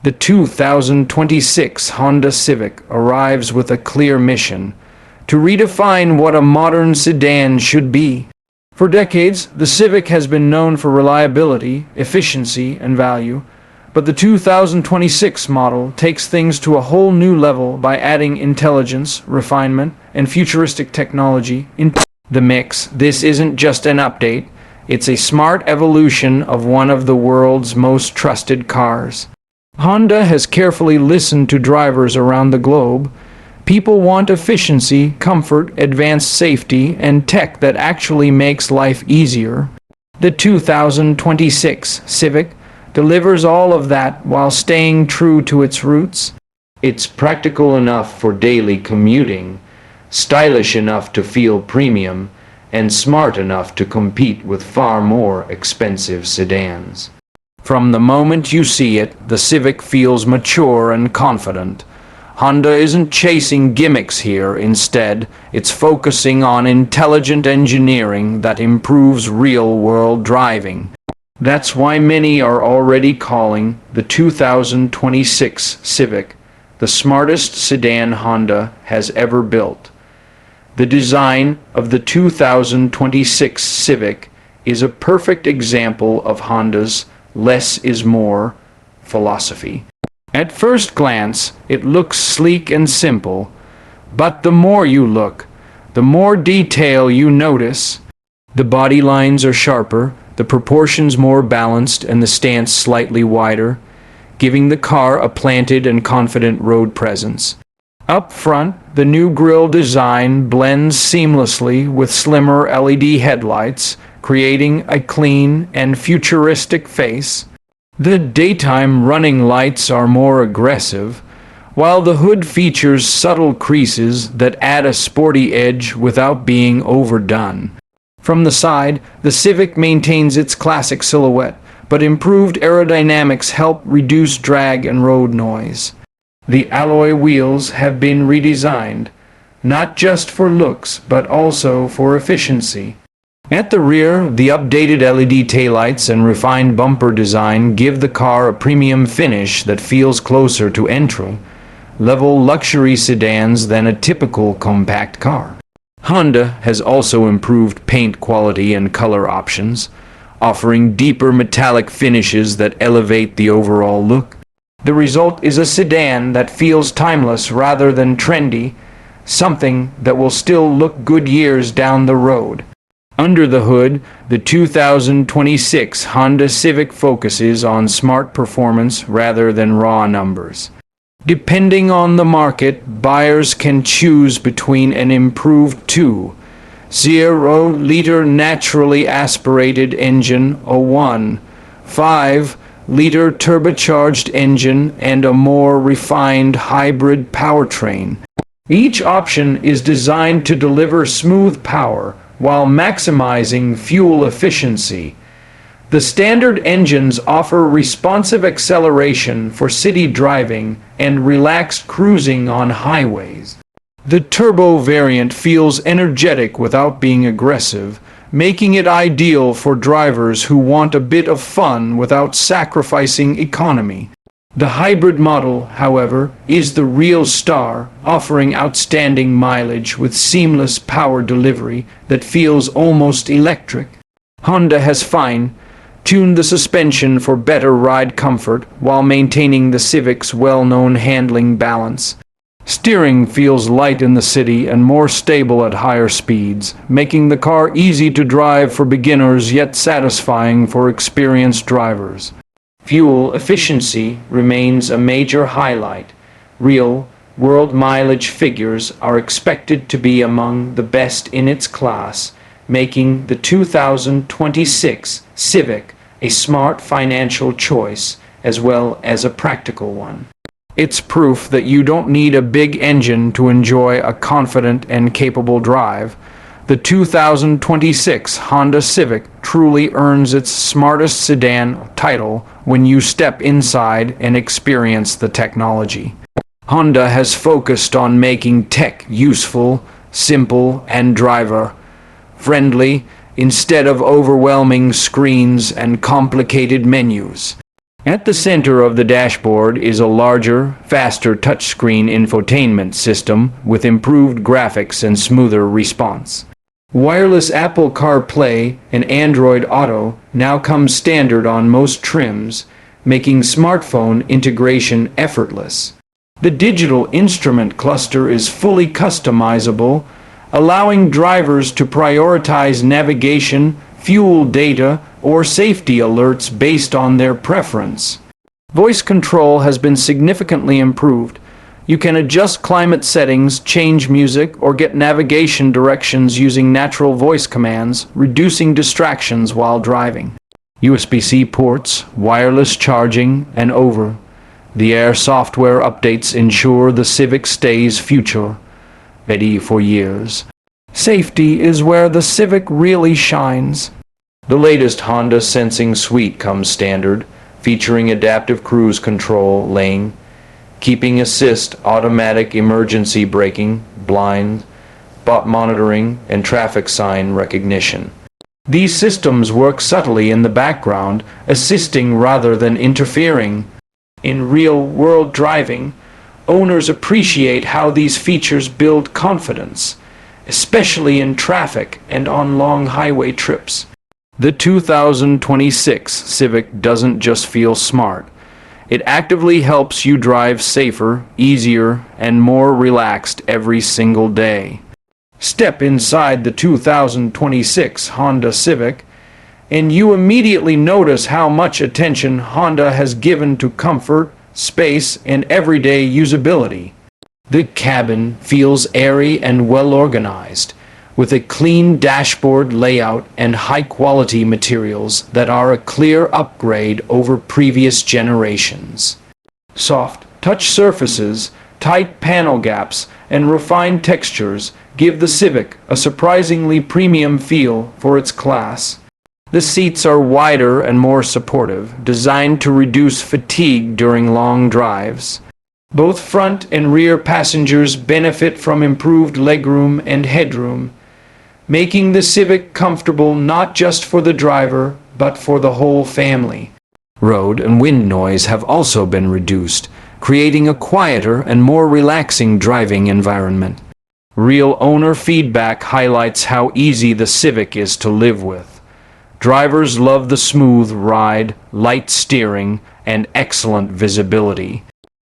The 2026 Honda Civic arrives with a clear mission: to redefine what a modern sedan should be. For decades, the Civic has been known for reliability, efficiency, and value, but the 2026 model takes things to a whole new level by adding intelligence, refinement, and futuristic technology into the mix. This isn't just an update, it's a smart evolution of one of the world's most trusted cars. Honda has carefully listened to drivers around the globe. People want efficiency, comfort, advanced safety, and tech that actually makes life easier. The 2026 Civic delivers all of that while staying true to its roots. It's practical enough for daily commuting, stylish enough to feel premium, and smart enough to compete with far more expensive sedans. From the moment you see it, the Civic feels mature and confident. Honda isn't chasing gimmicks here. Instead, it's focusing on intelligent engineering that improves real-world driving. That's why many are already calling the 2026 Civic the smartest sedan Honda has ever built. The design of the 2026 Civic is a perfect example of Honda's less is more philosophy. At first glance, it looks sleek and simple, but the more you look, the more detail you notice. The body lines are sharper, the proportions more balanced, and the stance slightly wider, giving the car a planted and confident road presence. Up front, the new grille design blends seamlessly with slimmer LED headlights, creating a clean and futuristic face. The daytime running lights are more aggressive, while the hood features subtle creases that add a sporty edge without being overdone. From the side, the Civic maintains its classic silhouette, but improved aerodynamics help reduce drag and road noise. The alloy wheels have been redesigned, not just for looks, but also for efficiency. At the rear, the updated LED taillights and refined bumper design give the car a premium finish that feels closer to entry-level luxury sedans than a typical compact car. Honda has also improved paint quality and color options, offering deeper metallic finishes that elevate the overall look. The result is a sedan that feels timeless rather than trendy, something that will still look good years down the road. Under the hood, the 2026 Honda Civic focuses on smart performance rather than raw numbers. Depending on the market, buyers can choose between an improved 2.0-liter naturally aspirated engine, a 1.5-liter turbocharged engine, and a more refined hybrid powertrain. Each option is designed to deliver smooth power while maximizing fuel efficiency. The standard engines offer responsive acceleration for city driving and relaxed cruising on highways. The turbo variant feels energetic without being aggressive, making it ideal for drivers who want a bit of fun without sacrificing economy. The hybrid model, however, is the real star, offering outstanding mileage with seamless power delivery that feels almost electric. Honda has fine-tuned the suspension for better ride comfort while maintaining the Civic's well-known handling balance. Steering feels light in the city and more stable at higher speeds, making the car easy to drive for beginners yet satisfying for experienced drivers. Fuel efficiency remains a major highlight. Real-world mileage figures are expected to be among the best in its class, making the 2026 Civic a smart financial choice as well as a practical one. It's proof that you don't need a big engine to enjoy a confident and capable drive. The 2026 Honda Civic truly earns its smartest sedan title when you step inside and experience the technology. Honda has focused on making tech useful, simple, and driver-friendly instead of overwhelming screens and complicated menus. At the center of the dashboard is a larger, faster touchscreen infotainment system with improved graphics and smoother response. Wireless Apple CarPlay and Android Auto now come standard on most trims, making smartphone integration effortless. The digital instrument cluster is fully customizable, allowing drivers to prioritize navigation, fuel data, or safety alerts based on their preference. Voice control has been significantly improved. You can adjust climate settings, change music, or get navigation directions using natural voice commands, reducing distractions while driving. USB-C ports, wireless charging, and over-the-air software updates ensure the Civic stays future-ready for years. Safety is where the Civic really shines. The latest Honda Sensing Suite comes standard, featuring adaptive cruise control, lane keeping assist, automatic emergency braking, blind spot monitoring, and traffic sign recognition. These systems work subtly in the background, assisting rather than interfering. In real-world driving, owners appreciate how these features build confidence, especially in traffic and on long highway trips. The 2026 Civic doesn't just feel smart. It actively helps you drive safer, easier, and more relaxed every single day. Step inside the 2026 Honda Civic, and you immediately notice how much attention Honda has given to comfort, space, and everyday usability. The cabin feels airy and well-organized, with a clean dashboard layout and high-quality materials that are a clear upgrade over previous generations. Soft touch surfaces, tight panel gaps, and refined textures give the Civic a surprisingly premium feel for its class. The seats are wider and more supportive, designed to reduce fatigue during long drives. Both front and rear passengers benefit from improved legroom and headroom, making the Civic comfortable not just for the driver, but for the whole family. Road and wind noise have also been reduced, creating a quieter and more relaxing driving environment. Real owner feedback highlights how easy the Civic is to live with. Drivers love the smooth ride, light steering, and excellent visibility.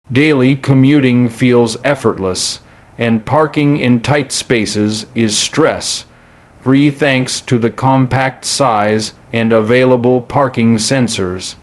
Daily commuting feels effortless, and parking in tight spaces is stress-free thanks to the compact size and available parking sensors.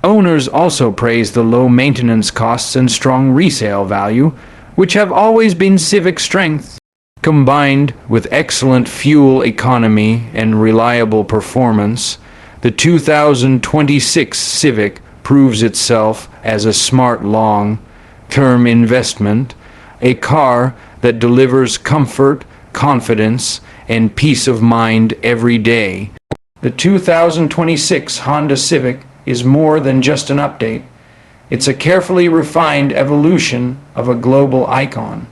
Owners also praise the low maintenance costs and strong resale value, which have always been Civic strengths. Combined with excellent fuel economy and reliable performance, the 2026 Civic proves itself as a smart long-term investment, a car that delivers comfort, confidence, and peace of mind every day. The 2026 Honda Civic is more than just an update. It's a carefully refined evolution of a global icon.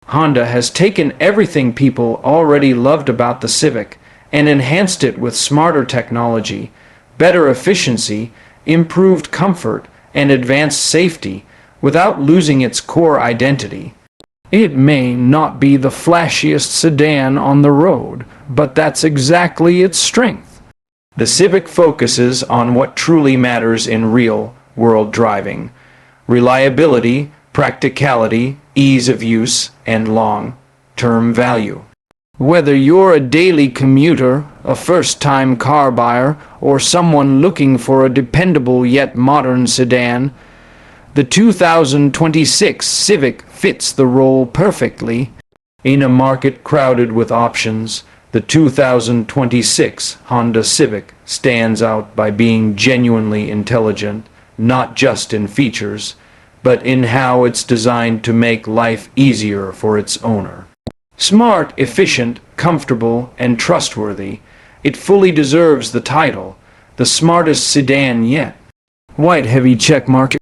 Honda has taken everything people already loved about the Civic and enhanced it with smarter technology, better efficiency, improved comfort, and advanced safety without losing its core identity. It may not be the flashiest sedan on the road, but that's exactly its strength. The Civic focuses on what truly matters in real-world driving: reliability, practicality, ease of use, and long-term value. Whether you're a daily commuter, a first-time car buyer, or someone looking for a dependable yet modern sedan, the 2026 Civic fits the role perfectly. In a market crowded with options, the 2026 Honda Civic stands out by being genuinely intelligent, not just in features, but in how it's designed to make life easier for its owner. Smart, efficient, comfortable, and trustworthy, it fully deserves the title, the smartest sedan yet. White heavy check mark.